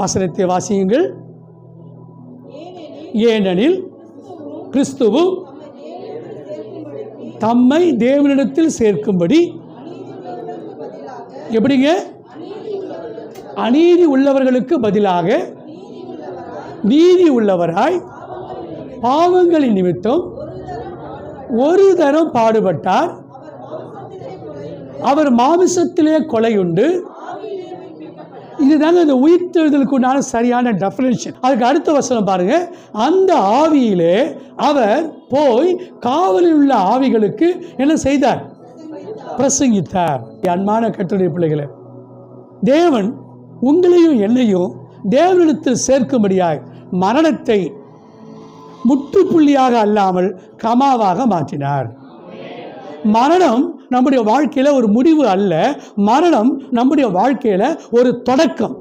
வசனத்தை வாசியுங்கள். ஏனெனில் கிறிஸ்துவும் தம்மை தேவனிடத்தில் சேர்க்கும்படி எப்படிங்க? அநீதி உள்ளவர்களுக்கு பதிலாக நீதி உள்ளவராய் பாவங்களின் நிமித்தம் ஒரு தரம் பாடுபட்டார். அவர் மாமிசத்திலே கொலையுண்டு. இதுதாங்க இந்த உயிர்த்தெழுதலுக்கு உண்டான சரியான டெஃபினிஷன். அதுக்கு அடுத்த வசனம் பாருங்க. அந்த ஆவியிலே அவர் போய் காவலில் உள்ள ஆவிகளுக்கு என்ன செய்தார்? பிரசங்கித்தார். அன்பான கர்த்தருடைய பிள்ளைகளே, தேவன் உங்களையும் என்னையும் தேவனிடத்தில் சேர்க்கும்படியாய் மரணத்தை முற்றுப்புள்ளியாக அல்லாமல் கமாவாக மாற்றினார். மரணம் நம்முடைய வாழ்க்கையில் ஒரு முடிவு அல்ல. மரணம் நம்முடைய வாழ்க்கையில் ஒரு தொடக்கம்.